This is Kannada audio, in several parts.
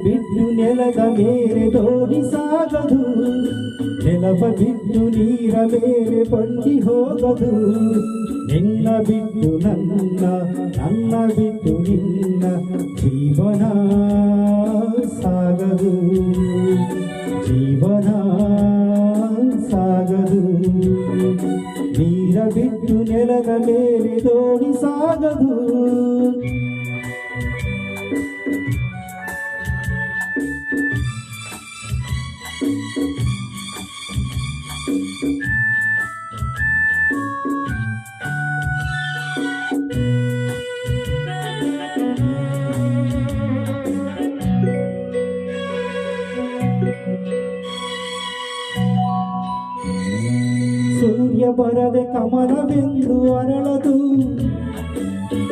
ಬಿಟ್ಟು ನೆಲದ ಮೇಲೆ ದೋಣಿ ಸಾಗದು, ನೆಲವ ಬಿಟ್ಟು ನೀರ ಮೇಲೆ ಬಂಡಿ ಹೋಗದು. ನಿನ್ನ ಬಿಟ್ಟು ನನ್ನ, ನನ್ನ ಬಿಟ್ಟು ನಿನ್ನ ಜೀವನ ಸಾಗದು, ಜೀವನ ಸಾಗದು. ನೀರ ಬಿಟ್ಟು ನೆಲದ ಮೇಲೆ ದೋಣಿ ಸಾಗದು. ಸೂರ್ಯ ಬರದೆ ಕಮಲವೆಂದು ಅರಳದು,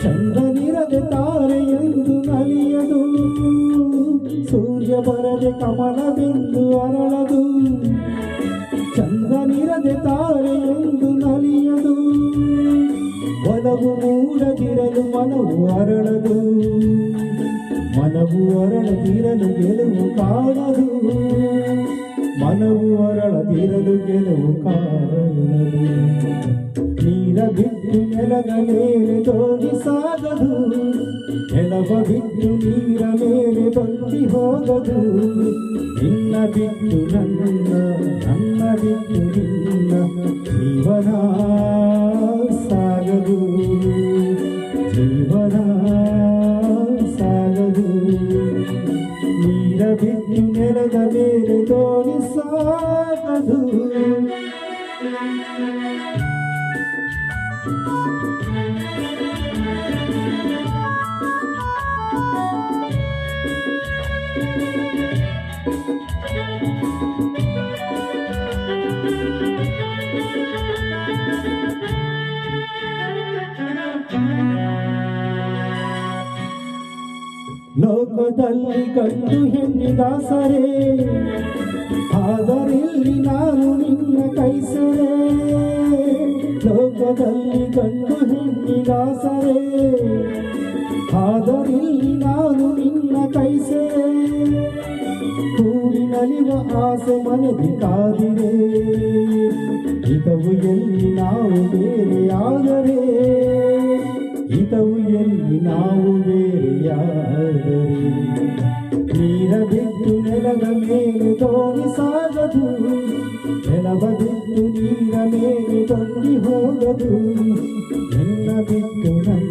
ಚಂದ್ರನಿರದೆ ತಾರೆಯೆಂದು ನಲಿಯದು. ಸೂರ್ಯ ಬರದೆ ಕಮಲವೆಂದು ಅರಳದು, ಚಂದ್ರನಿರದೆ ತಾರೆಯೆಂದು ನಲಿಯದು. ಒಲವು ಮೂಡದಿರಲು ಮನವು ಅರಳದು, ಮನವು ಅರಳದಿರಲು ಗೆಲುವು ಕಾಣದು. ಮನವು ಅರಳದಿರಲು ಗೆಲುವು ಕಾಣದು. ನೀರ ಬಿಟ್ಟು ನೆಲದ ಮೇಲೆ ದೋಣಿ ಸಾಗದು, ನೆಲವ ಬಿಟ್ಟು ನೀರ ಮೇಲೆ ಬಂಡಿ ಹೋಗದು. ನಿನ್ನ ಬಿಟ್ಟು ನನ್ನ, ನನ್ನ ಬಿಟ್ಟು ನಿನ್ನ ಜೀವನ ಸಾಗದು, ಜೀವನ ಸಾಗದು. ನೀರ ಬಿಟ್ಟು ನೆಲದ ಮೇಲೆ ದೋಣಿ ಸಾಗದು. ಲೋಕದಲ್ಲಿ ಗಂಡು ಹೆಣ್ಣಿದಾಸರೇ, ಆದರಿಲ್ಲಿ ನಾನು ನಿನ್ನ ಕೈಸರೆ. ಲೋಕದಲ್ಲಿ ಗಂಡು ಹೆಣ್ಣಿದಾಸರೇ, ಆದರಿಲ್ಲಿ ನಾನು ನಿನ್ನ ಕೈಸರೆ. ಕೂಡಿನಲಿವ ಆಸೆ ಮನೆಗೆ ಕಾದಿದೆ, ಹಿತವು ಎಲ್ಲಿ ನಾವು ಬೇರೆಯಾದರೆ, ಹಿತವು ಎಲ್ಲಿ ನಾವು ಬೇರೆಯಾದರೆ. ನೀರ ಬಿಟ್ಟು ನೆಲದ ಮೇಲೆ ದೋಣಿ ಸಾಗದು, ನೆಲವ ಬಿಟ್ಟು ನೀರ ಮೇಲೆ ಬಂಡಿ ಹೋಗದು. ನಿನ್ನ ಬಿಟ್ಟು ನನ್ನ